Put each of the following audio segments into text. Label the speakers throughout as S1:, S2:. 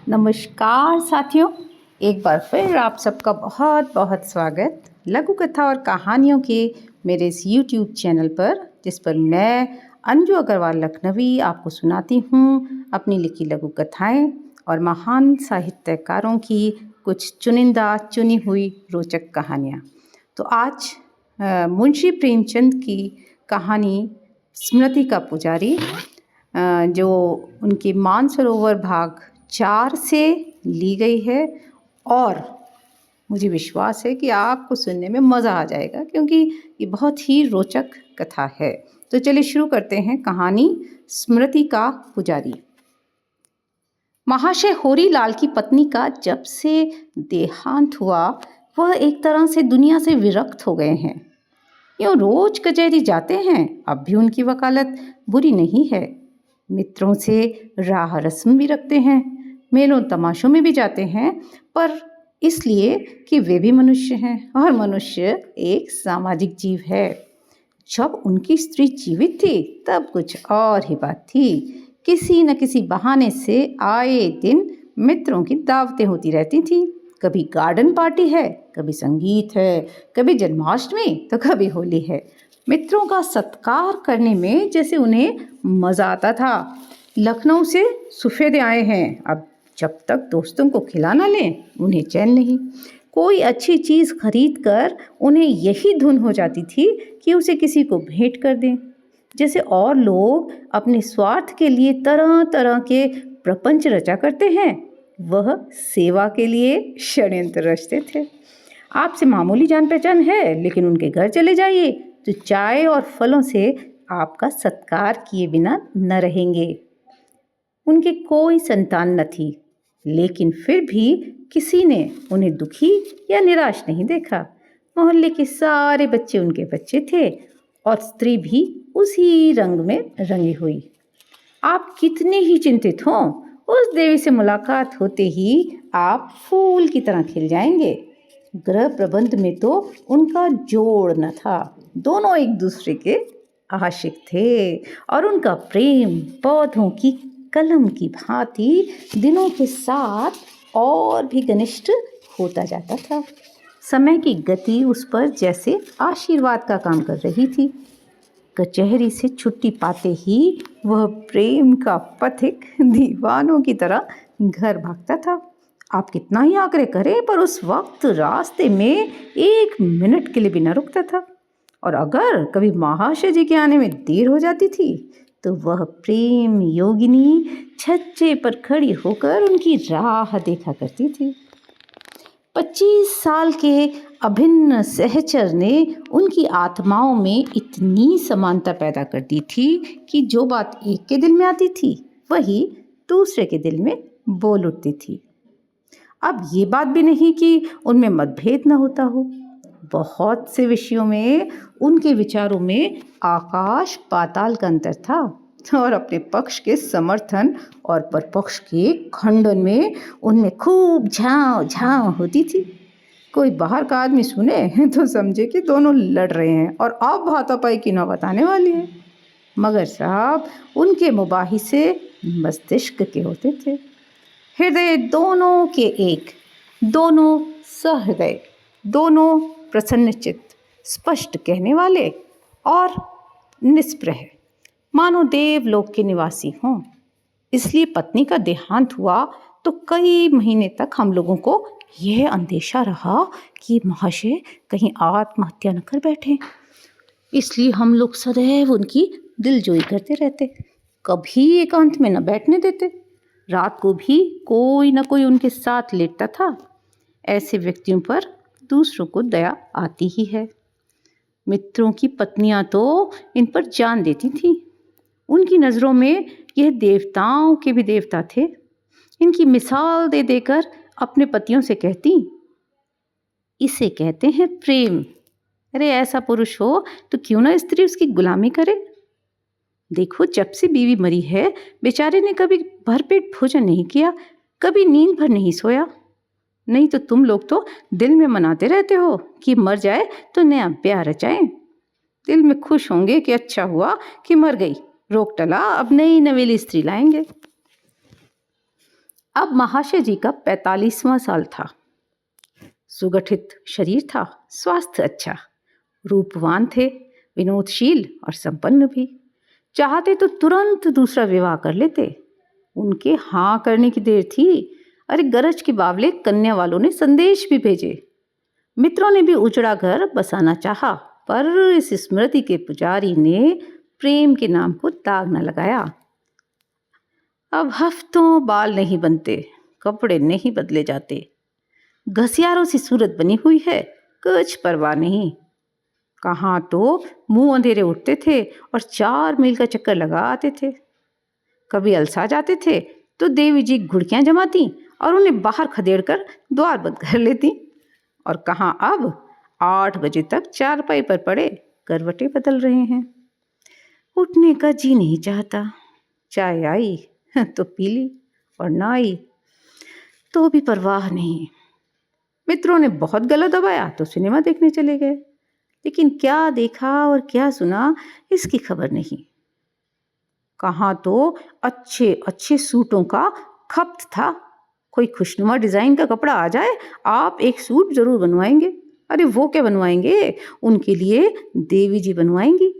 S1: नमस्कार साथियों, एक बार फिर आप सबका बहुत बहुत स्वागत लघु कथा और कहानियों के मेरे इस YouTube चैनल पर, जिस पर मैं अंजू अग्रवाल लखनवी आपको सुनाती हूँ अपनी लिखी लघु कथाएं और महान साहित्यकारों की कुछ चुनिंदा चुनी हुई रोचक कहानियाँ। तो आज मुंशी प्रेमचंद की कहानी स्मृति का पुजारी, जो उनकी मानसरोवर भाग 4 से ली गई है और मुझे विश्वास है कि आपको सुनने में मज़ा आ जाएगा, क्योंकि ये बहुत ही रोचक कथा है। तो चलिए शुरू करते हैं कहानी स्मृति का पुजारी। महाशय होरीलाल की पत्नी का जब से देहांत हुआ, वह एक तरह से दुनिया से विरक्त हो गए हैं। यूँ रोज कचहरी जाते हैं, अब भी उनकी वकालत बुरी नहीं है। मित्रों से राह रस्म भी रखते हैं, मेलों तमाशों में भी जाते हैं, पर इसलिए कि वे भी मनुष्य हैं और मनुष्य एक सामाजिक जीव है। जब उनकी स्त्री जीवित थी तब कुछ और ही बात थी। किसी न किसी बहाने से आए दिन मित्रों की दावतें होती रहती थी। कभी गार्डन पार्टी है, कभी संगीत है, कभी जन्माष्टमी तो कभी होली है। मित्रों का सत्कार करने में जैसे उन्हें मज़ा आता था। लखनऊ से सफेदे आए हैं, अब जब तक दोस्तों को खिला ना लें उन्हें चैन नहीं। कोई अच्छी चीज़ खरीद कर उन्हें यही धुन हो जाती थी कि उसे किसी को भेंट कर दें। जैसे और लोग अपने स्वार्थ के लिए तरह तरह के प्रपंच रचा करते हैं, वह सेवा के लिए षड्यंत्र रचते थे। आपसे मामूली जान पहचान है, लेकिन उनके घर चले जाइए तो चाय और फलों से आपका सत्कार किए बिना न रहेंगे। उनके कोई संतान न थी, लेकिन फिर भी किसी ने उन्हें दुखी या निराश नहीं देखा। मोहल्ले के सारे बच्चे उनके बच्चे थे और स्त्री भी उसी रंग में रंगी हुई। आप कितने ही चिंतित हों, उस देवी से मुलाकात होते ही आप फूल की तरह खिल जाएंगे। गृह प्रबंध में तो उनका जोड़ न था, दोनों एक दूसरे के आशिक थे और उनका प्रेम पौधों की कलम की भांति दिनों के साथ और भी घनिष्ठ होता जाता था। समय की गति उस पर जैसे आशीर्वाद का काम कर रही थी। कचहरी से छुट्टी पाते ही वह प्रेम का पथिक दीवानों की तरह घर भागता था। आप कितना ही आग्रह करें, पर उस वक्त रास्ते में 1 मिनट के लिए भी न रुकता था। और अगर कभी महाशय जी के आने में देर हो जाती थी तो वह प्रेम योगिनी छज्जे पर खड़ी होकर उनकी राह देखा करती थी। 25 साल के अभिन्न सहचर ने उनकी आत्माओं में इतनी समानता पैदा कर दी थी कि जो बात एक के दिल में आती थी वही दूसरे के दिल में बोल उठती थी। अब ये बात भी नहीं कि उनमें मतभेद न होता हो, बहुत से विषयों में उनके विचारों में आकाश पाताल का अंतर था और अपने पक्ष के समर्थन और परपक्ष के खंडन में उनमें खूब झांव झांव होती थी। कोई बाहर का आदमी सुने तो समझे कि दोनों लड़ रहे हैं और अब हाथापाई की नौबत आने वाली है। मगर साहब उनके मुबाहिसे मस्तिष्क के होते थे। हृदय दोनों के एक, दोनों सहृदय, दोनों प्रसन्नचित्त, स्पष्ट कहने वाले और निष्प्रह, मानो देवलोक के निवासी हों। इसलिए पत्नी का देहांत हुआ तो कई महीने तक हम लोगों को यह अंदेशा रहा कि महाशय कहीं आत्महत्या न कर बैठे। इसलिए हम लोग सदैव उनकी दिलजोई करते रहते, कभी एकांत में न बैठने देते। रात को भी कोई न कोई उनके साथ लेटता था। ऐसे व्यक्तियों पर दूसरों को दया आती ही है। मित्रों की पत्नियां तो इन पर जान देती थीं। उनकी नज़रों में यह देवताओं के भी देवता थे। इनकी मिसाल दे देकर अपने पतियों से कहती, इसे कहते हैं प्रेम। अरे ऐसा पुरुष हो तो क्यों ना स्त्री उसकी गुलामी करे। देखो जब से बीवी मरी है, बेचारे ने कभी भरपेट भोजन नहीं किया, कभी नींद भर नहीं सोया। नहीं तो तुम लोग तो दिल में मनाते रहते हो कि मर जाए तो नया ब्याह रचाएं। दिल में खुश होंगे कि अच्छा हुआ कि मर गई, रोक टला, अब नई नवेली स्त्री लाएंगे। अब महाशय जी का 45वां साल था। सुगठित शरीर था, स्वास्थ्य अच्छा, रूपवान थे, विनोदशील और संपन्न भी। चाहते तो तुरंत दूसरा विवाह कर लेते। उनके हाँ करने की देर थी। अरे गरज के बावले कन्या वालों ने संदेश भी भेजे। मित्रों ने भी उजड़ा घर बसाना चाहा, पर इस स्मृति के पुजारी ने प्रेम के नाम को दाग न लगाया। अब हफ्तों बाल नहीं बनते, कपड़े नहीं बदले जाते, घसियारों सी सूरत बनी हुई है, कुछ परवाह नहीं। कहाँ तो मुंह अंधेरे उठते थे और 4 मील का चक्कर लगा आते थे। कभी अलसा जाते थे तो देवी जी घुड़कियां जमाती और उन्हें बाहर खदेड़ कर द्वार बंद कर लेती। और कहाँ अब 8 बजे तक चारपाई पर पड़े करवटें बदल रहे हैं। उठने का जी नहीं चाहता। चाय आई तो पी ली और ना आई तो भी परवाह नहीं। मित्रों ने बहुत गला दबाया तो सिनेमा देखने चले गए, लेकिन क्या देखा और क्या सुना इसकी खबर नहीं। कहाँ तो अच्छे अच्छे सूटों का खपत था। कोई खुशनुमा डिजाइन का कपड़ा आ जाए, आप एक सूट जरूर बनवाएंगे। अरे वो क्या बनवाएंगे, उनके लिए देवी जी बनवाएंगी।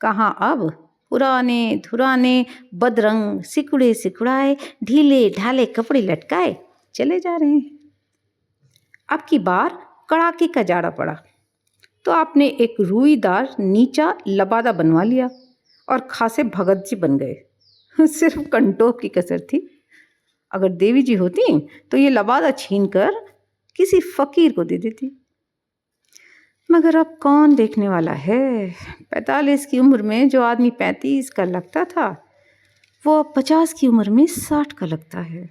S1: कहाँ अब पुराने धुराने बदरंग सिकुड़े सिकुड़ाए ढीले ढाले कपड़े लटकाए चले जा रहे हैं। अब की बार कड़ाके का जाड़ा पड़ा तो आपने एक रुईदार नीचा लबादा बनवा लिया और खासे भगत जी बन गए। सिर्फ कंटोप की कसर थी। अगर देवी जी होती तो ये लबादा छीन कर किसी फकीर को दे देती। मगर अब कौन देखने वाला है। 45 की उम्र में जो आदमी 35 का लगता था, वो अब 50 की उम्र में 60 का लगता है।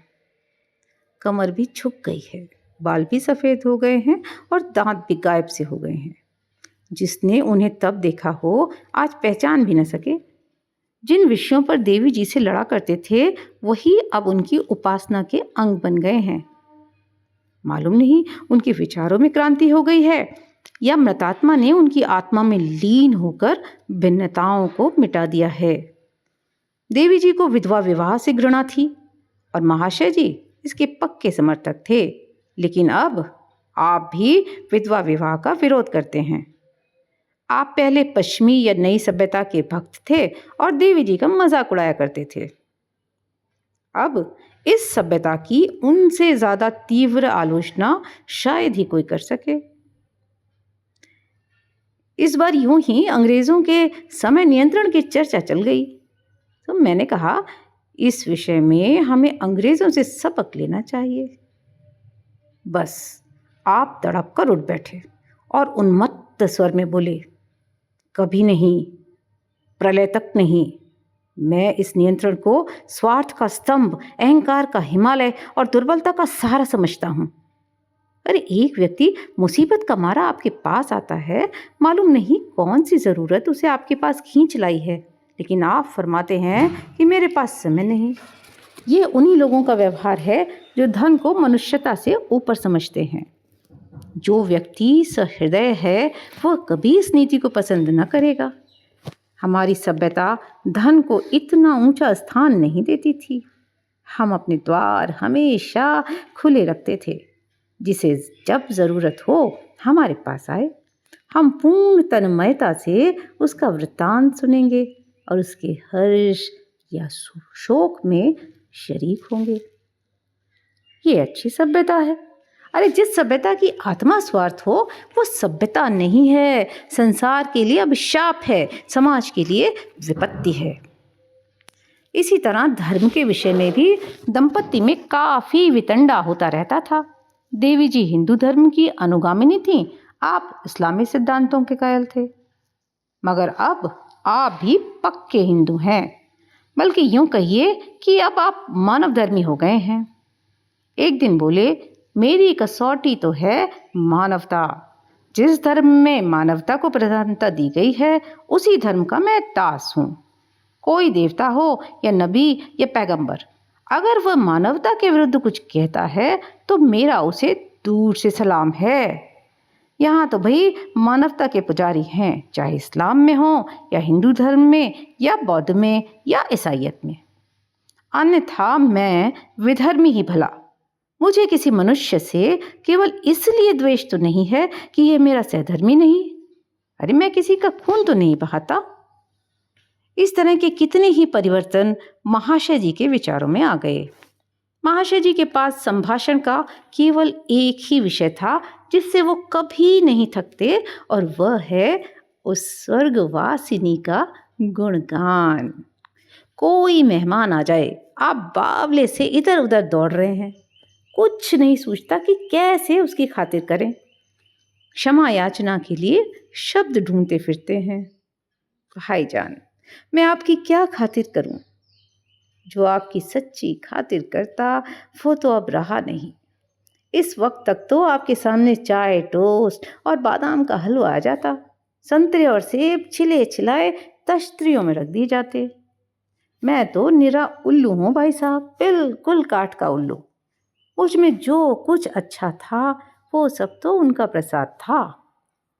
S1: कमर भी झुक गई है, बाल भी सफ़ेद हो गए हैं और दांत भी गायब से हो गए हैं। जिसने उन्हें तब देखा हो आज पहचान भी न सके। जिन विषयों पर देवी जी से लड़ा करते थे वही अब उनकी उपासना के अंग बन गए हैं। मालूम नहीं उनके विचारों में क्रांति हो गई है या मृतात्मा ने उनकी आत्मा में लीन होकर भिन्नताओं को मिटा दिया है। देवी जी को विधवा विवाह से घृणा थी और महाशय जी इसके पक्के समर्थक थे, लेकिन अब आप भी विधवा विवाह का विरोध करते हैं। आप पहले पश्चिमी या नई सभ्यता के भक्त थे और देवी जी का मजाक उड़ाया करते थे। अब इस सभ्यता की उनसे ज्यादा तीव्र आलोचना शायद ही कोई कर सके। इस बार यूं ही अंग्रेजों के समय नियंत्रण की चर्चा चल गई तो मैंने कहा इस विषय में हमें अंग्रेजों से सबक लेना चाहिए। बस आप तड़प कर उठ बैठे और उन्मत्त स्वर में बोले, कभी नहीं, प्रलय तक नहीं। मैं इस नियंत्रण को स्वार्थ का स्तंभ, अहंकार का हिमालय और दुर्बलता का सहारा समझता हूँ। अरे एक व्यक्ति मुसीबत का मारा आपके पास आता है, मालूम नहीं कौन सी ज़रूरत उसे आपके पास खींच लाई है, लेकिन आप फरमाते हैं कि मेरे पास समय नहीं। ये उन्हीं लोगों का व्यवहार है जो धन को मनुष्यता से ऊपर समझते हैं। जो व्यक्ति सहृदय है वह कभी इस नीति को पसंद न करेगा। हमारी सभ्यता धन को इतना ऊंचा स्थान नहीं देती थी। हम अपने द्वार हमेशा खुले रखते थे, जिसे जब ज़रूरत हो हमारे पास आए। हम पूर्ण तन्मयता से उसका वृत्तांत सुनेंगे और उसके हर्ष या शोक में शरीक होंगे। ये अच्छी सभ्यता है। अरे जिस सभ्यता की आत्मा स्वार्थ हो वो सभ्यता नहीं है, संसार के लिए अभिशाप है, समाज के लिए विपत्ति है। इसी तरह धर्म के विषय में भी दंपत्ति में काफी वितंडा होता रहता था। देवी जी हिंदू धर्म की अनुगामिनी थीं, आप इस्लामी सिद्धांतों के कायल थे। मगर अब आप भी पक्के हिंदू हैं, बल्कि यूं कहिए कि अब आप मानव धर्मी हो गए हैं। एक दिन बोले, मेरी कसौटी तो है मानवता। जिस धर्म में मानवता को प्रधानता दी गई है उसी धर्म का मैं दास हूँ। कोई देवता हो या नबी या पैगंबर, अगर वह मानवता के विरुद्ध कुछ कहता है तो मेरा उसे दूर से सलाम है। यहाँ तो भाई मानवता के पुजारी हैं, चाहे इस्लाम में हो या हिंदू धर्म में या बौद्ध में या ईसाइयत में। अन्यथा मैं विधर्मी ही भला। मुझे किसी मनुष्य से केवल इसलिए द्वेष तो नहीं है कि ये मेरा सहधर्मी नहीं। अरे मैं किसी का खून तो नहीं बहाता। इस तरह के कितने ही परिवर्तन महाशय जी के विचारों में आ गए। महाशय जी के पास संभाषण का केवल एक ही विषय था जिससे वो कभी नहीं थकते, और वह है उस स्वर्गवासिनी का गुणगान। कोई मेहमान आ जाए, आप बावले से इधर उधर दौड़ रहे हैं, कुछ नहीं सोचता कि कैसे उसकी खातिर करें। क्षमा याचना के लिए शब्द ढूंढते फिरते हैं। भाईजान, मैं आपकी क्या खातिर करूं? जो आपकी सच्ची खातिर करता वो तो अब रहा नहीं। इस वक्त तक तो आपके सामने चाय, टोस्ट और बादाम का हलवा आ जाता, संतरे और सेब छिले छिलाए तश्तरियों में रख दिए जाते। मैं तो निरा उल्लू हूँ भाई साहब, बिल्कुल काठ का उल्लू। मुझ में जो कुछ अच्छा था वो सब तो उनका प्रसाद था।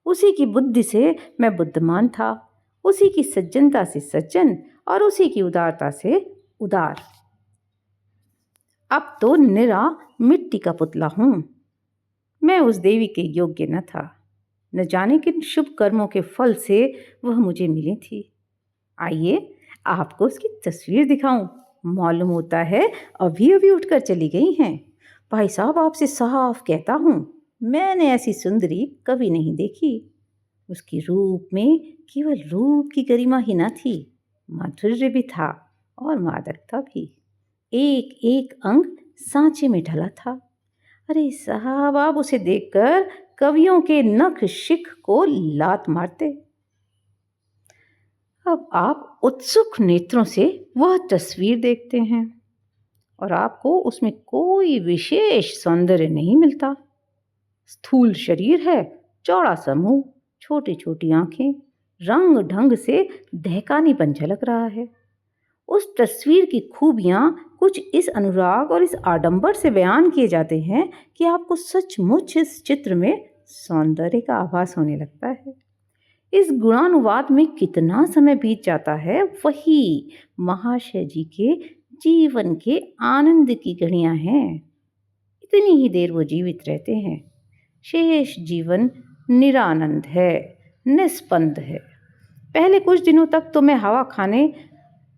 S1: उसी की बुद्धि से मैं बुद्धिमान था, उसी की सज्जनता से सज्जन और उसी की उदारता से उदार। अब तो निरा मिट्टी का पुतला हूं। मैं उस देवी के योग्य न था। न जाने किन शुभ कर्मों के फल से वह मुझे मिली थी। आइए आपको उसकी तस्वीर दिखाऊं। मालूम होता है अभी अभी उठकर चली गई हैं। भाई साहब, आपसे साफ कहता हूं, मैंने ऐसी सुंदरी कभी नहीं देखी। उसकी रूप में केवल रूप की गरिमा ही न थी, माधुर्य भी था और मादकता भी। एक एक अंग सांचे में ढला था। अरे साहब, आप उसे देखकर कवियों के नख शिख को लात मारते। अब आप उत्सुक नेत्रों से वह तस्वीर देखते हैं और आपको उसमें कोई विशेष सौंदर्य नहीं मिलता। स्थूल शरीर है, चौड़ा सा मुंह, छोटी छोटी आंखें, रंग ढंग से दहकानीपन झलक रहा है। उस तस्वीर की खूबियां कुछ इस अनुराग और इस आडंबर से बयान किए जाते हैं कि आपको सचमुच इस चित्र में सौंदर्य का आभास होने लगता है। इस गुणानुवाद में कितना समय बीत जाता है, वही महाशय जी के जीवन के आनंद की घड़ियां हैं। इतनी ही देर वो जीवित रहते हैं। शेष जीवन निरानंद है, निस्पंद है। पहले कुछ दिनों तक तो मैं हवा खाने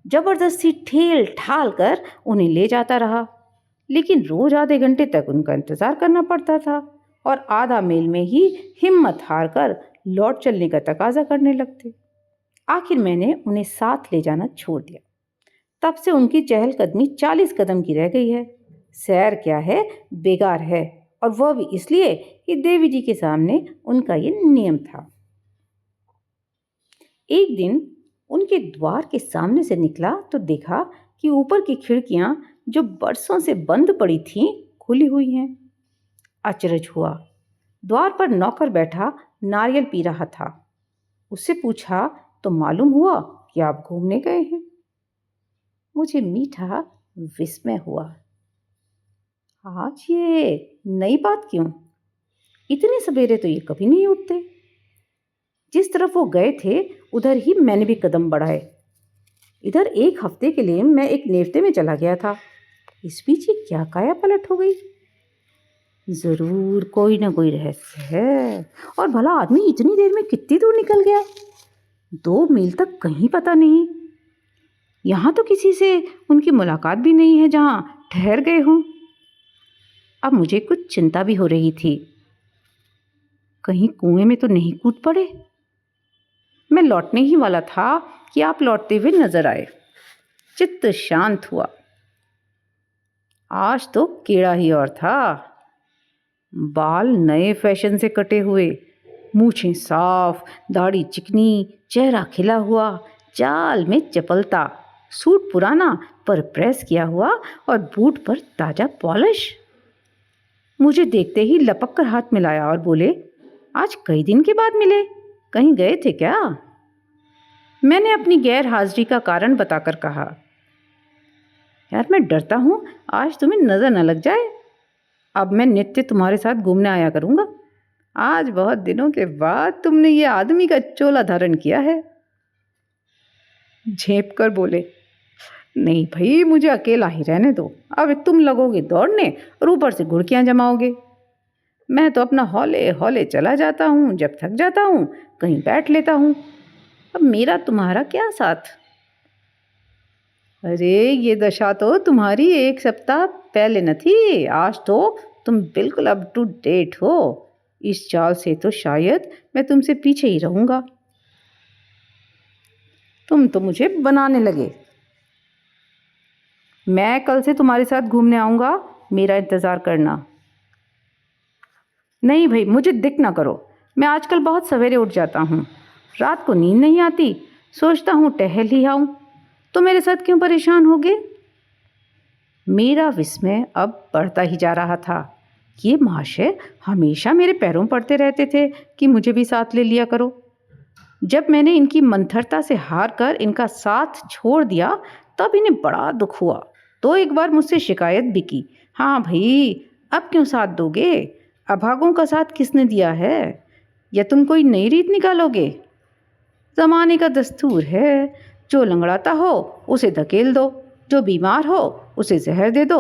S1: जबरदस्ती ठेल ठाल कर उन्हें ले जाता रहा, लेकिन रोज आधे घंटे तक उनका इंतजार करना पड़ता था और आधा मील में ही हिम्मत हार कर लौट चलने का तकाजा करने लगते। आखिर मैंने उन्हें साथ ले जाना छोड़ दिया। तब से उनकी चहलकदमी 40 कदम की रह गई है। सैर क्या है, बेकार है, और वह भी इसलिए कि देवी जी के सामने उनका ये नियम था। एक दिन उनके द्वार के सामने से निकला तो देखा कि ऊपर की खिड़कियां जो बरसों से बंद पड़ी थीं, खुली हुई हैं। अचरज हुआ। द्वार पर नौकर बैठा नारियल पी रहा था। उससे पूछा तो मालूम हुआ कि आप घूमने गए हैं। मुझे मीठा विस्मय हुआ। आज ये नई बात क्यों? इतने सवेरे तो ये कभी नहीं उठते। जिस तरफ वो गए थे उधर ही मैंने भी कदम बढ़ाए। इधर एक हफ्ते के लिए मैं एक नेवते में चला गया था। इस बीच ये क्या काया पलट हो गई? जरूर कोई ना कोई रहस्य है। और भला आदमी इतनी देर में कितनी दूर निकल गया? 2 मील तक कहीं पता नहीं। यहाँ तो किसी से उनकी मुलाकात भी नहीं है जहाँ ठहर गए हों। अब मुझे कुछ चिंता भी हो रही थी, कहीं कुएं में तो नहीं कूद पड़े। मैं लौटने ही वाला था कि आप लौटते हुए नजर आए। चित्त शांत हुआ। आज तो कीड़ा ही और था। बाल नए फैशन से कटे हुए, मूछें साफ, दाढ़ी चिकनी, चेहरा खिला हुआ, चाल में चपलता, सूट पुराना पर प्रेस किया हुआ और बूट पर ताजा पॉलिश। मुझे देखते ही लपक कर हाथ मिलाया और बोले, आज कई दिन के बाद मिले, कहीं गए थे क्या? मैंने अपनी गैर हाजिरी का कारण बताकर कहा, यार मैं डरता हूँ आज तुम्हें नजर न लग जाए। अब मैं नित्य तुम्हारे साथ घूमने आया करूँगा। आज बहुत दिनों के बाद तुमने ये आदमी का चोला धारण किया है। झेप कर बोले, नहीं भाई, मुझे अकेला ही रहने दो। अब तुम लगोगे दौड़ने और ऊपर से घुड़कियाँ जमाओगे। मैं तो अपना हौले हौले चला जाता हूँ, जब थक जाता हूँ कहीं बैठ लेता हूँ। अब मेरा तुम्हारा क्या साथ। अरे ये दशा तो तुम्हारी 1 सप्ताह पहले न थी, आज तो तुम बिल्कुल अप टू डेट हो। इस चाल से तो शायद मैं तुमसे पीछे ही रहूँगा। तुम तो मुझे बनाने लगे। मैं कल से तुम्हारे साथ घूमने आऊँगा, मेरा इंतज़ार करना। नहीं भाई, मुझे दिख ना करो। मैं आजकल बहुत सवेरे उठ जाता हूँ, रात को नींद नहीं आती, सोचता हूँ टहल ही आऊँ। तो मेरे साथ क्यों परेशान होगे। मेरा विस्मय अब बढ़ता ही जा रहा था। ये महाशय हमेशा मेरे पैरों पड़ते रहते थे कि मुझे भी साथ ले लिया करो। जब मैंने इनकी मंथरता से हार कर इनका साथ छोड़ दिया तब इन्हें बड़ा दुख हुआ। तो एक बार मुझसे शिकायत भी की, हाँ भाई अब क्यों साथ दोगे, अभागों का साथ किसने दिया है, या तुम कोई नई रीत निकालोगे। ज़माने का दस्तूर है, जो लंगड़ाता हो उसे धकेल दो, जो बीमार हो उसे जहर दे दो।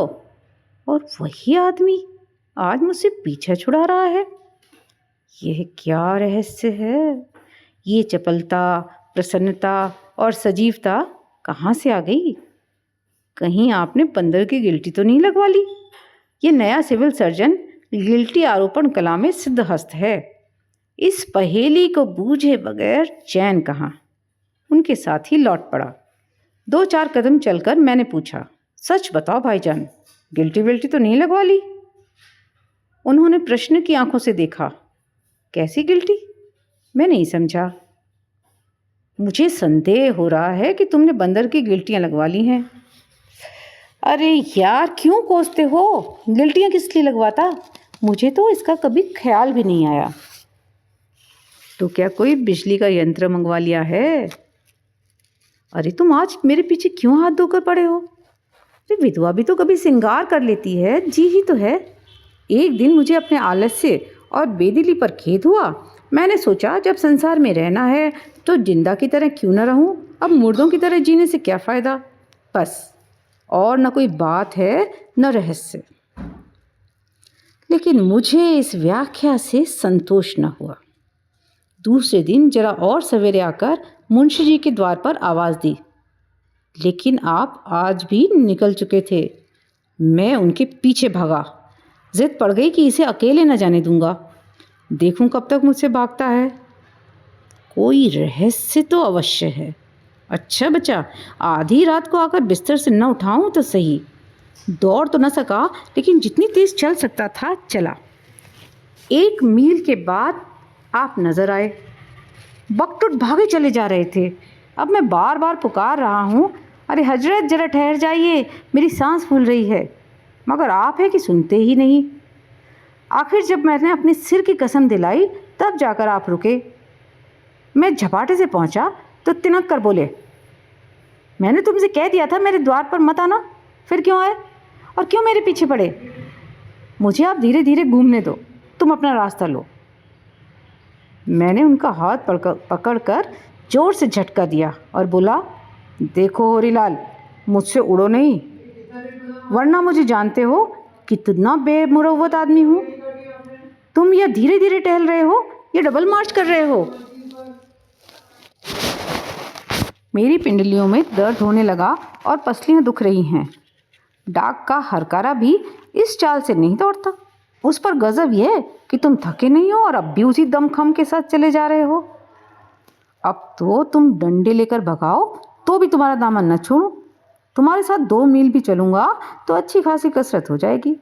S1: और वही आदमी आज मुझसे पीछा छुड़ा रहा है। यह क्या रहस्य है। ये चपलता, प्रसन्नता और सजीवता कहाँ से आ गई। कहीं आपने बंदर की गिल्टी तो नहीं लगवा ली। ये नया सिविल सर्जन गिल्टी आरोपण कला में सिद्धहस्त है। इस पहेली को बूझे बगैर चैन कहाँ। उनके साथ ही लौट पड़ा। 2-4 कदम चलकर मैंने पूछा, सच बताओ भाईजान, गिल्टी विल्टी तो नहीं लगवा ली। उन्होंने प्रश्न की आंखों से देखा। कैसी गिल्टी। मैं नहीं समझा। मुझे संदेह हो रहा है कि तुमने बंदर की गिल्टियाँ लगवा ली हैं। अरे यार क्यों कोसते हो, गिल्टियाँ किस लिए लगवाता, मुझे तो इसका कभी ख्याल भी नहीं आया। तो क्या कोई बिजली का यंत्र मंगवा लिया है। अरे तुम आज मेरे पीछे क्यों हाथ धोकर पड़े हो। अरे विधवा भी तो कभी श्रृंगार कर लेती है, जी ही तो है। एक दिन मुझे अपने आलस्य और बेदिली पर खेद हुआ। मैंने सोचा जब संसार में रहना है तो जिंदा की तरह क्यों न रहूं, अब मुर्दों की तरह जीने से क्या फ़ायदा। बस, और न कोई बात है न रहस्य। लेकिन मुझे इस व्याख्या से संतोष न हुआ। दूसरे दिन जरा और सवेरे आकर मुंशी जी के द्वार पर आवाज़ दी, लेकिन आप आज भी निकल चुके थे। मैं उनके पीछे भागा। जिद पड़ गई कि इसे अकेले न जाने दूंगा। देखूं कब तक मुझसे भागता है। कोई रहस्य तो अवश्य है। अच्छा बचा, आधी रात को आकर बिस्तर से न उठाऊं तो सही। दौड़ तो न सका, लेकिन जितनी तेज चल सकता था चला। 1 मील के बाद आप नजर आए। बकटुट भागे चले जा रहे थे। अब मैं बार बार पुकार रहा हूँ, अरे हजरत जरा ठहर जाइए, मेरी सांस फूल रही है, मगर आप है कि सुनते ही नहीं। आखिर जब मैंने अपने सिर की कसम दिलाई तब जाकर आप रुके। मैं झपाटे से पहुँचा तो तिनक कर बोले, मैंने तुमसे कह दिया था मेरे द्वार पर मत आना, फिर क्यों आए और क्यों मेरे पीछे पड़े। मुझे आप धीरे धीरे घूमने दो, तुम अपना रास्ता लो। मैंने उनका हाथ पकड़कर जोर से झटका दिया और बोला, देखो होरीलाल, मुझसे उड़ो नहीं, वरना मुझे जानते हो कितना बेमुरव्वत आदमी हूँ। तुम यह धीरे धीरे टहल रहे हो या डबल मार्च कर रहे हो। मेरी पिंडलियों में दर्द होने लगा और पसलियाँ दुख रही हैं। डाक का हरकारा भी इस चाल से नहीं दौड़ता। उस पर गजब यह कि तुम थके नहीं हो और अब भी उसी दमखम के साथ चले जा रहे हो। अब तो तुम डंडे लेकर भगाओ तो भी तुम्हारा दामन न छोड़ूं। तुम्हारे साथ 2 मील भी चलूँगा तो अच्छी खासी कसरत हो जाएगी।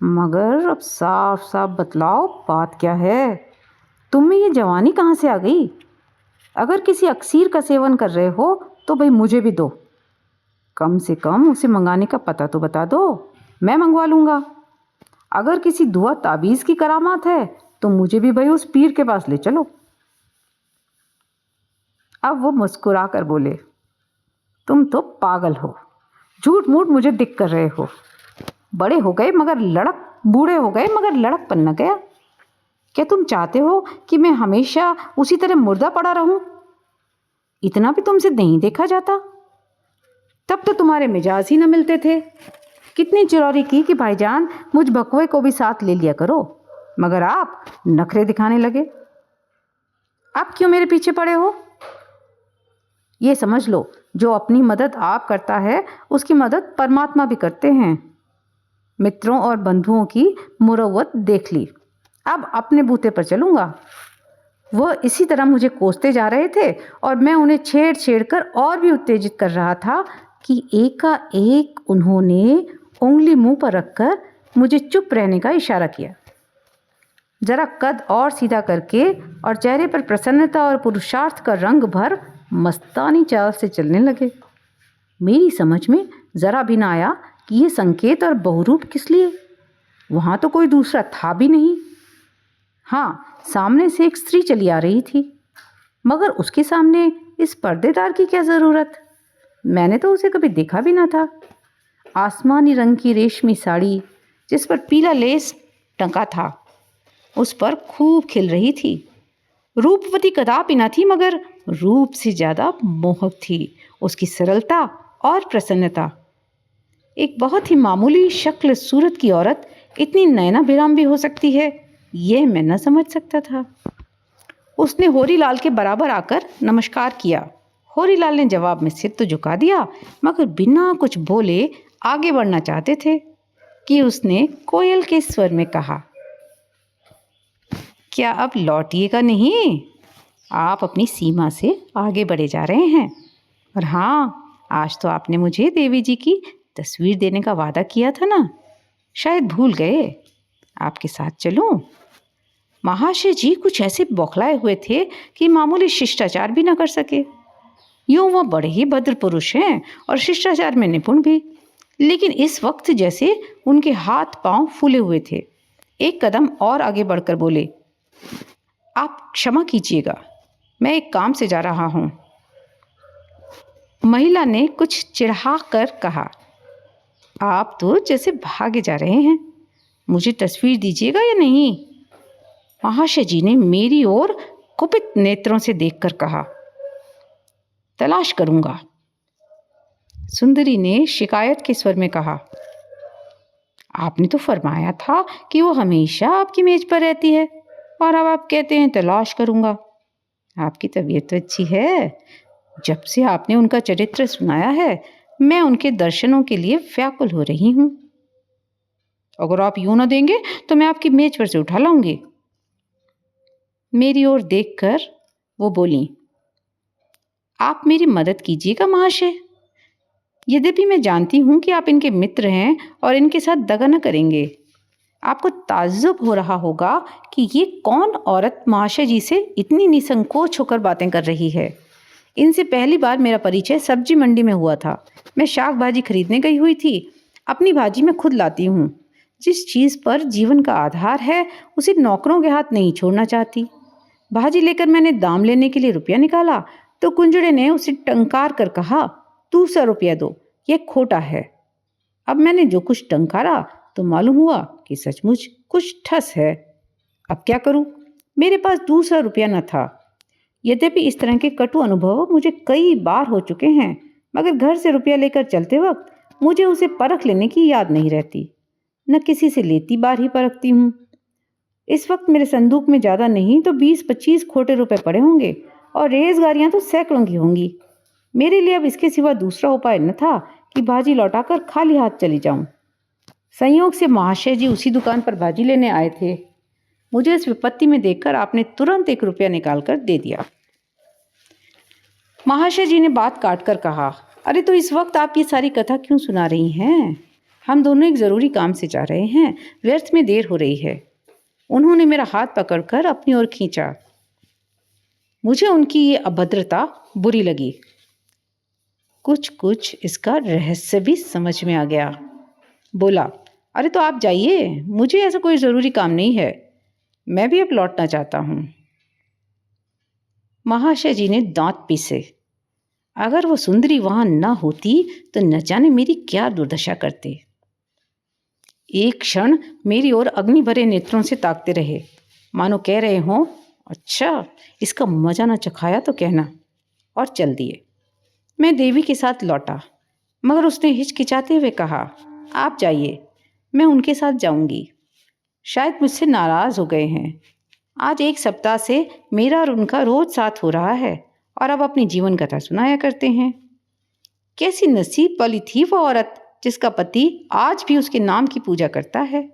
S1: मगर अब साफ साफ बतलाओ बात क्या है। तुम में ये जवानी कहाँ से आ गई। अगर किसी अक्सीर का सेवन कर रहे हो तो भाई मुझे भी दो। कम से कम उसे मंगाने का पता तो बता दो, मैं मंगवा लूँगा। अगर किसी दुआ ताबीज़ की करामात है तो मुझे भी भाई उस पीर के पास ले चलो। अब वो मुस्कुरा कर बोले, तुम तो पागल हो, झूठ मूठ मुझे दिख कर रहे हो। बूढ़े हो गए मगर लड़कपन न गया। क्या तुम चाहते हो कि मैं हमेशा उसी तरह मुर्दा पड़ा रहूं। इतना भी तुमसे नहीं देखा जाता। तब तो तुम्हारे मिजाज ही न मिलते थे। कितनी चिरौरी की कि भाईजान मुझ बकवे को भी साथ ले लिया करो, मगर आप नखरे दिखाने लगे। आप क्यों मेरे पीछे पड़े हो? ये समझ लो, जो अपनी मदद आप करता है उसकी मदद परमात्मा भी करते हैं। मित्रों और बंधुओं की मुरव्वत देख ली, अब अपने बूते पर चलूँगा। वह इसी तरह मुझे कोसते जा रहे थे और मैं उन्हें छेड़ छेड़ कर और भी उत्तेजित कर रहा था कि एकाएक उन्होंने उंगली मुंह पर रखकर मुझे चुप रहने का इशारा किया। जरा कद और सीधा करके और चेहरे पर प्रसन्नता और पुरुषार्थ का रंग भर मस्तानी चाल से चलने लगे। मेरी समझ में जरा भी ना आया कि ये संकेत और बहुरूप किस लिए। वहाँ तो कोई दूसरा था भी नहीं। हाँ, सामने से एक स्त्री चली आ रही थी, मगर उसके सामने इस पर्देदार की क्या ज़रूरत? मैंने तो उसे कभी देखा भी ना था। आसमानी रंग की रेशमी साड़ी जिस पर पीला लेस टंका था, उस पर खूब खिल रही थी। रूपवती कदापि न थी, मगर रूप से ज़्यादा मोहक थी उसकी सरलता और प्रसन्नता। एक बहुत ही मामूली शक्ल सूरत की औरत इतनी नयनाभिराम भी हो सकती है, यह मैं न समझ सकता था। उसने होरीलाल के बराबर आकर नमस्कार किया। होरीलाल ने जवाब में सिर तो झुका दिया, मगर बिना कुछ बोले आगे बढ़ना चाहते थे कि उसने कोयल के स्वर में कहा, क्या अब लौटिएगा नहीं? आप अपनी सीमा से आगे बढ़े जा रहे हैं। और हाँ, आज तो आपने मुझे देवी जी की तस्वीर देने का वादा किया था ना, शायद भूल गए। आपके साथ चलूं? महाशय जी कुछ ऐसे बौखलाए हुए थे कि मामूली शिष्टाचार भी न कर सके। यूँ वह बड़े ही भद्र पुरुष हैं और शिष्टाचार में निपुण भी, लेकिन इस वक्त जैसे उनके हाथ पांव फूले हुए थे। एक कदम और आगे बढ़कर बोले, आप क्षमा कीजिएगा, मैं एक काम से जा रहा हूँ। महिला ने कुछ चिढ़ा कर कहा, आप तो जैसे भागे जा रहे हैं, मुझे तस्वीर दीजिएगा या नहीं? महाशय जी ने मेरी ओर कुपित नेत्रों से देखकर कहा, तलाश करूंगा। सुंदरी ने शिकायत के स्वर में कहा, आपने तो फरमाया था कि वो हमेशा आपकी मेज पर रहती है, और अब आप कहते हैं तलाश करूंगा। आपकी तबीयत तो अच्छी है। जब से आपने उनका चरित्र सुनाया है, मैं उनके दर्शनों के लिए व्याकुल हो रही हूँ। अगर आप यूं ना देंगे तो मैं आपकी मेज पर से उठा लाऊंगी। मेरी ओर देखकर वो बोली, आप मेरी मदद कीजिएगा महाशय। यद्यपि मैं जानती हूँ कि आप इनके मित्र हैं और इनके साथ दगा न करेंगे। आपको ताज्जुब हो रहा होगा कि ये कौन औरत महाशय जी से इतनी निसंकोच होकर बातें कर रही है। इनसे पहली बार मेरा परिचय सब्जी मंडी में हुआ था। मैं शाक भाजी खरीदने गई हुई थी। अपनी भाजी मैं खुद लाती हूँ। जिस चीज़ पर जीवन का आधार है उसे नौकरों के हाथ नहीं छोड़ना चाहती। भाजी लेकर मैंने दाम लेने के लिए रुपया निकाला तो कुंजड़े ने उसे टंकार कर कहा, 200 रुपया दो, ये खोटा है। अब मैंने जो कुछ टंकारा तो मालूम हुआ कि सचमुच कुछ ठस है। अब क्या करूं? मेरे पास दूसरा रुपया न था। यद्यपि इस तरह के कटु अनुभव मुझे कई बार हो चुके हैं, मगर घर से रुपया लेकर चलते वक्त मुझे उसे परख लेने की याद नहीं रहती। न किसी से लेती बार ही परखती हूँ। इस वक्त मेरे संदूक में ज़्यादा नहीं तो 20-25 खोटे रुपए पड़े होंगे और रेज़गारियाँ तो सैकड़ों की होंगी। मेरे लिए अब इसके सिवा दूसरा उपाय न था कि भाजी लौटाकर खाली हाथ चली जाऊं। संयोग से महाशय जी उसी दुकान पर भाजी लेने आए थे। मुझे इस विपत्ति में देखकर आपने तुरंत 1 रुपया निकालकर दे दिया। महाशय जी ने बात काट कर कहा, अरे तो इस वक्त आप ये सारी कथा क्यों सुना रही हैं? हम दोनों एक ज़रूरी काम से जा रहे हैं, व्यर्थ में देर हो रही है। उन्होंने मेरा हाथ पकड़कर अपनी ओर खींचा। मुझे उनकी ये अभद्रता बुरी लगी। कुछ कुछ इसका रहस्य भी समझ में आ गया। बोला, अरे तो आप जाइए, मुझे ऐसा कोई ज़रूरी काम नहीं है। मैं भी अब लौटना चाहता हूँ। महाशय जी ने दांत पीसे। अगर वो सुंदरी वहाँ न होती तो न जाने मेरी क्या दुर्दशा करते। एक क्षण मेरी ओर अग्नि भरे नेत्रों से ताकते रहे, मानो कह रहे हों, अच्छा इसका मजा न चखाया तो कहना, और चल दिए। मैं देवी के साथ लौटा। मगर उसने हिचकिचाते हुए कहा, आप जाइए, मैं उनके साथ जाऊंगी। शायद मुझसे नाराज़ हो गए हैं। आज 1 सप्ताह से मेरा और उनका रोज साथ हो रहा है और अब अपनी जीवन कथा सुनाया करते हैं। कैसी नसीब वाली थी वो औरत जिसका पति आज भी उसके नाम की पूजा करता है।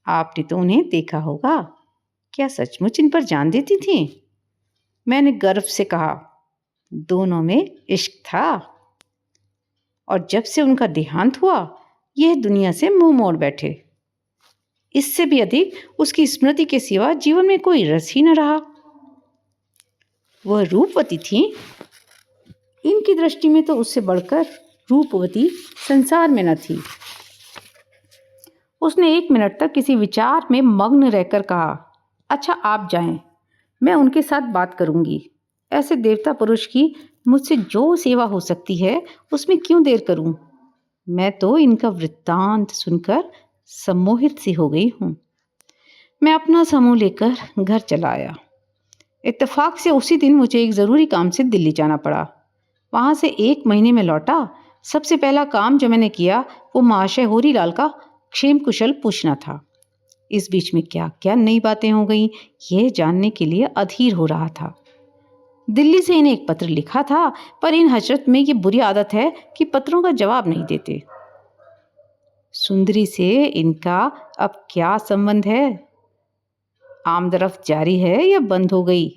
S1: आपने तो उन्हें देखा होगा, क्या सचमुच इन पर जान देती थी? मैंने गर्व से कहा, दोनों में इश्क था और जब से उनका देहांत हुआ यह दुनिया से मुंह मोड़ बैठे। इससे भी अधिक उसकी स्मृति के सिवा जीवन में कोई रस ही न रहा। वह रूपवती थी, इनकी दृष्टि में तो उससे बढ़कर रूपवती संसार में न थी। उसने 1 मिनट तक किसी विचार में मग्न रहकर कहा, अच्छा आप जाएं, मैं उनके साथ बात करूंगी। ऐसे देवता पुरुष की मुझसे जो सेवा हो सकती है उसमें क्यों देर करूं? मैं तो इनका वृत्तांत सुनकर सम्मोहित सी हो गई हूं। मैं अपना समूह लेकर घर चला आया। इत्तेफाक से उसी दिन मुझे एक ज़रूरी काम से दिल्ली जाना पड़ा। वहाँ से 1 महीने में लौटा। सबसे पहला काम जो मैंने किया वो महाशय होरीलाल का क्षेम कुशल पूछना था। इस बीच में क्या क्या नई बातें हो गईं, यह जानने के लिए अधीर हो रहा था। दिल्ली से इन्हें एक पत्र लिखा था, पर इन हजरत में ये बुरी आदत है कि पत्रों का जवाब नहीं देते। सुंदरी से इनका अब क्या संबंध है? आमदरफ्त जारी है या बंद हो गई?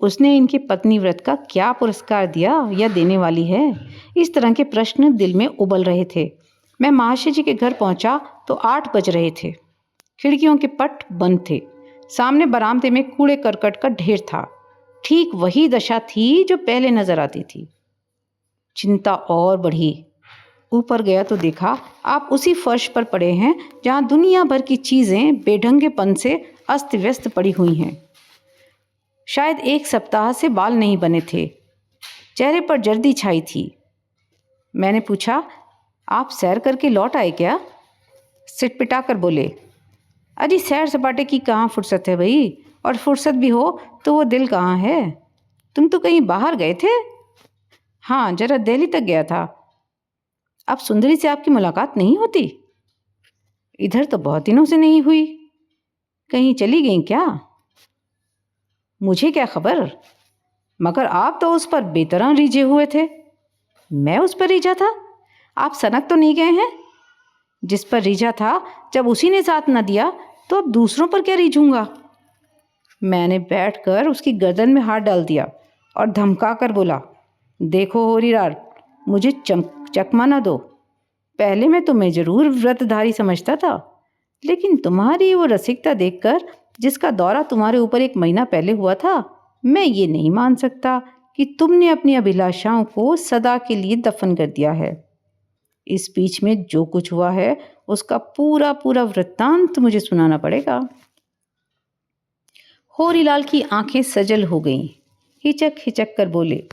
S1: उसने इनके पत्नी व्रत का क्या पुरस्कार दिया या देने वाली है? इस तरह के प्रश्न दिल में उबल रहे थे। मैं महाशय जी के घर पहुंचा तो 8 बज रहे थे। खिड़कियों के पट बंद थे। सामने बरामदे में कूड़े करकट का ढेर था। ठीक वही दशा थी जो पहले नजर आती थी। चिंता और बढ़ी। ऊपर गया तो देखा आप उसी फर्श पर पड़े हैं जहां दुनिया भर की चीजें बेढंगेपन से अस्त व्यस्त पड़ी हुई हैं। शायद 1 सप्ताह से बाल नहीं बने थे। चेहरे पर जर्दी छाई थी। मैंने पूछा, आप सैर करके लौट आए क्या? सिटपिटा कर बोले, अजी सैर सपाटे की कहाँ फुर्सत है भाई, और फुर्सत भी हो तो वो दिल कहाँ है? तुम तो कहीं बाहर गए थे? हाँ, जरा दिल्ली तक गया था। अब सुंदरी से आपकी मुलाकात नहीं होती? इधर तो बहुत दिनों से नहीं हुई। कहीं चली गई क्या? मुझे क्या खबर, मगर आप तो उस पर बेतरह रीझे हुए थे। मैं उस पर रीझा था? आप सनक तो नहीं गए हैं? जिस पर रीझा था जब उसी ने साथ न दिया तो अब दूसरों पर क्या रीझूंगा? मैंने बैठकर उसकी गर्दन में हाथ डाल दिया और धमका कर बोला, देखो होरीलाल, मुझे चकमा न दो। पहले मैं तुम्हें जरूर व्रतधारी समझता था, लेकिन तुम्हारी वो रसिकता देखकर, जिसका दौरा तुम्हारे ऊपर 1 महीना पहले हुआ था, मैं ये नहीं मान सकता कि तुमने अपनी अभिलाषाओं को सदा के लिए दफन कर दिया है। इस बीच में जो कुछ हुआ है उसका पूरा पूरा वृत्तांत मुझे सुनाना पड़ेगा। होरीलाल की आंखें सजल हो गईं। हिचक हिचक कर बोले,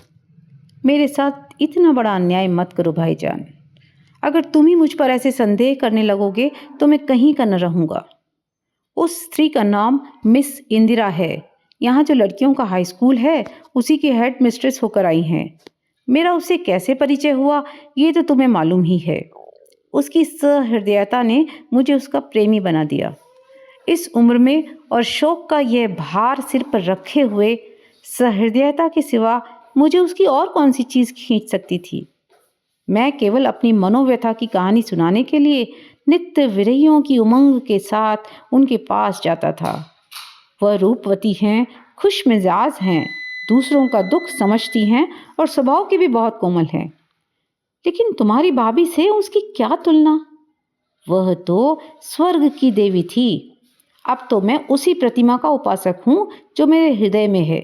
S1: मेरे साथ इतना बड़ा अन्याय मत करो भाईजान। अगर तुम ही मुझ पर ऐसे संदेह करने लगोगे तो मैं कहीं का न रहूँगा। उस स्त्री का नाम मिस इंदिरा है। यहाँ जो लड़कियों का हाई स्कूल है उसी की हेड मिस्ट्रेस होकर आई हैं। मेरा उससे कैसे परिचय हुआ ये तो तुम्हें मालूम ही है। उसकी सहृदयता ने मुझे उसका प्रेमी बना दिया। इस उम्र में और शौक का यह भार सिर पर रखे हुए सहृदयता के सिवा मुझे उसकी और कौन सी चीज़ खींच सकती थी? मैं केवल अपनी मनोव्यथा की कहानी सुनाने के लिए नित्य विरहियों की उमंग के साथ उनके पास जाता था। वह रूपवती हैं, खुश मिजाज हैं, दूसरों का दुख समझती हैं और स्वभाव की भी बहुत कोमल हैं। लेकिन तुम्हारी भाभी से उसकी क्या तुलना? वह तो स्वर्ग की देवी थी। अब तो मैं उसी प्रतिमा का उपासक हूँ जो मेरे हृदय में है।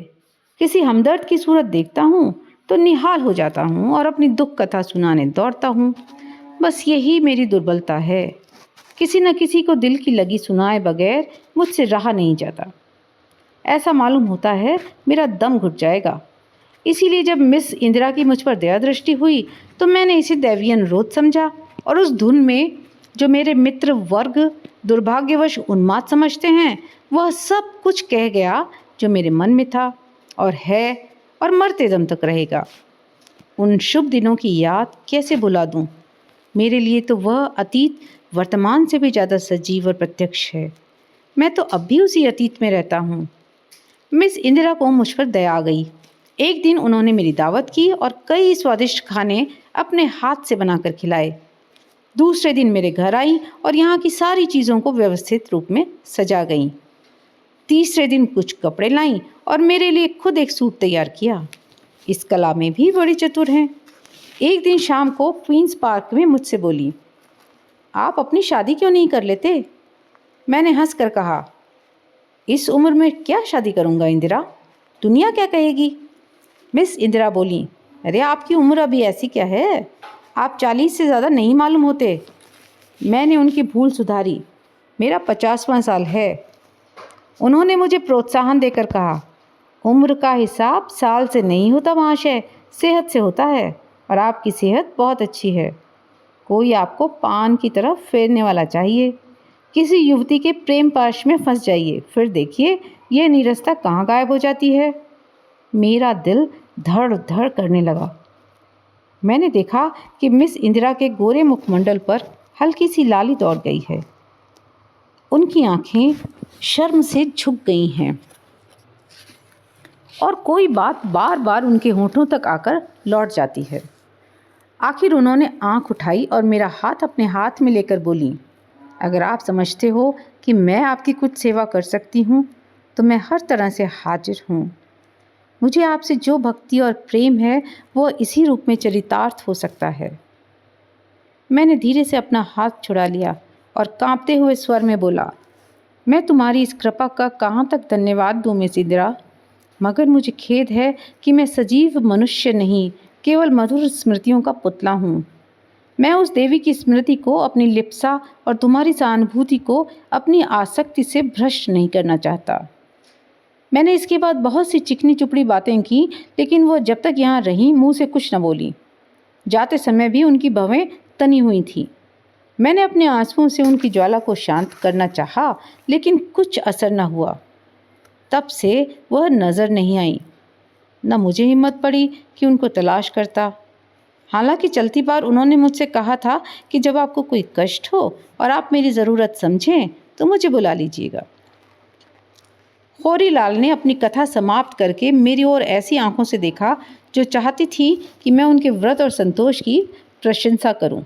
S1: किसी हमदर्द की सूरत देखता हूँ तो निहाल हो जाता हूँ और अपनी दुख कथा सुनाने दौड़ता हूँ। बस यही मेरी दुर्बलता है। किसी न किसी को दिल की लगी सुनाए बगैर मुझसे रहा नहीं जाता। ऐसा मालूम होता है मेरा दम घुट जाएगा। इसीलिए जब मिस इंदिरा की मुझ पर दया दृष्टि हुई तो मैंने इसे दैवीय अनुरोध समझा और उस धुन में जो मेरे मित्र वर्ग दुर्भाग्यवश उन्माद समझते हैं वह सब कुछ कह गया जो मेरे मन में था और है और मरते दम तक रहेगा। उन शुभ दिनों की याद कैसे भुला दूं? मेरे लिए तो वह अतीत वर्तमान से भी ज़्यादा सजीव और प्रत्यक्ष है। मैं तो अब भी उसी अतीत में रहता हूँ। मिस इंदिरा को मुझ पर दया आ गई। एक दिन उन्होंने मेरी दावत की और कई स्वादिष्ट खाने अपने हाथ से बनाकर खिलाए। दूसरे दिन मेरे घर आई और यहाँ की सारी चीज़ों को व्यवस्थित रूप में सजा गईं। तीसरे दिन कुछ कपड़े लाईं और मेरे लिए खुद एक सूट तैयार किया। इस कला में भी बड़ी चतुर हैं। एक दिन शाम को क्वींस पार्क में मुझसे बोली, आप अपनी शादी क्यों नहीं कर लेते? मैंने हंसकर कहा, इस उम्र में क्या शादी करूँगा इंदिरा, दुनिया क्या कहेगी? मिस इंदिरा बोली, अरे आपकी उम्र अभी ऐसी क्या है, आप 40 से ज़्यादा नहीं मालूम होते। मैंने उनकी भूल सुधारी, मेरा 50वां साल है। उन्होंने मुझे प्रोत्साहन देकर कहा, उम्र का हिसाब साल से नहीं होता महाशय, सेहत से होता है और आपकी सेहत बहुत अच्छी है। कोई आपको पान की तरफ फेरने वाला चाहिए। किसी युवती के प्रेम पाश में फंस जाइए, फिर देखिए यह नीरसता कहाँ गायब हो जाती है। मेरा दिल धड़ धड़ करने लगा। मैंने देखा कि मिस इंदिरा के गोरे मुखमंडल पर हल्की सी लाली दौड़ गई है। उनकी आंखें शर्म से झुक गई हैं और कोई बात बार बार उनके होठों तक आकर लौट जाती है। आखिर उन्होंने आंख उठाई और मेरा हाथ अपने हाथ में लेकर बोली, अगर आप समझते हो कि मैं आपकी कुछ सेवा कर सकती हूँ तो मैं हर तरह से हाजिर हूँ। मुझे आपसे जो भक्ति और प्रेम है वो इसी रूप में चरितार्थ हो सकता है। मैंने धीरे से अपना हाथ छुड़ा लिया और कांपते हुए स्वर में बोला, मैं तुम्हारी इस कृपा का कहाँ तक धन्यवाद दूँ मिस इंदिरा, मगर मुझे खेद है कि मैं सजीव मनुष्य नहीं, केवल मधुर स्मृतियों का पुतला हूँ। मैं उस देवी की स्मृति को अपनी लिप्सा और तुम्हारी सहानुभूति को अपनी आसक्ति से भ्रष्ट नहीं करना चाहता। मैंने इसके बाद बहुत सी चिकनी चुपड़ी बातें की, लेकिन वो जब तक यहाँ रहीं मुंह से कुछ न बोली। जाते समय भी उनकी भवें तनी हुई थीं। मैंने अपने आंसुओं से उनकी ज्वाला को शांत करना चाहा, लेकिन कुछ असर न हुआ। तब से वह नज़र नहीं आई। न मुझे हिम्मत पड़ी कि उनको तलाश करता। हालांकि चलती बार उन्होंने मुझसे कहा था कि जब आपको कोई कष्ट हो और आप मेरी ज़रूरत समझें तो मुझे बुला लीजिएगा। होरीलाल ने अपनी कथा समाप्त करके मेरी ओर ऐसी आंखों से देखा जो चाहती थी कि मैं उनके व्रत और संतोष की प्रशंसा करूं,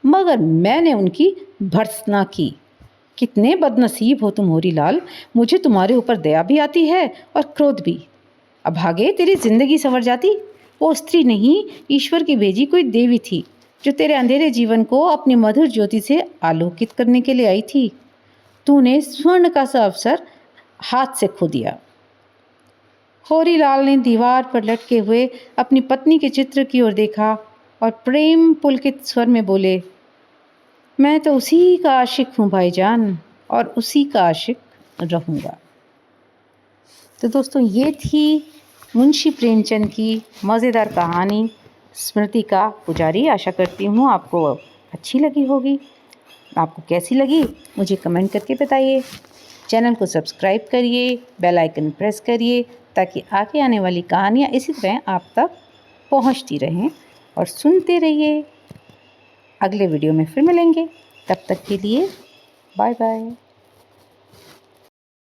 S1: मगर मैंने उनकी भर्त्सना की। कितने बदनसीब हो तुम होरीलाल, मुझे तुम्हारे ऊपर दया भी आती है और क्रोध भी। अभागे तेरी जिंदगी संवर जाती। वो स्त्री नहीं, ईश्वर की भेजी कोई देवी थी जो तेरे अंधेरे जीवन को अपनी मधुर ज्योति से आलोकित करने के लिए आई थी। तूने स्वर्ण का सा अवसर हाथ से खो दिया। होरीलाल ने दीवार पर लटके हुए अपनी पत्नी के चित्र की ओर देखा और प्रेम पुलकित स्वर में बोले, मैं तो उसी का आशिक हूँ भाईजान, और उसी का आशिक रहूँगा। तो दोस्तों, ये थी मुंशी प्रेमचंद की मज़ेदार कहानी स्मृति का पुजारी। आशा करती हूँ आपको अच्छी लगी होगी। आपको कैसी लगी मुझे कमेंट करके बताइए। चैनल को सब्सक्राइब करिए, बेल आइकन प्रेस करिए ताकि आगे आने वाली कहानियाँ इसी तरह आप तक पहुँचती रहें, और सुनते रहिए। अगले वीडियो में फिर मिलेंगे, तब तक के लिए बाय बाय।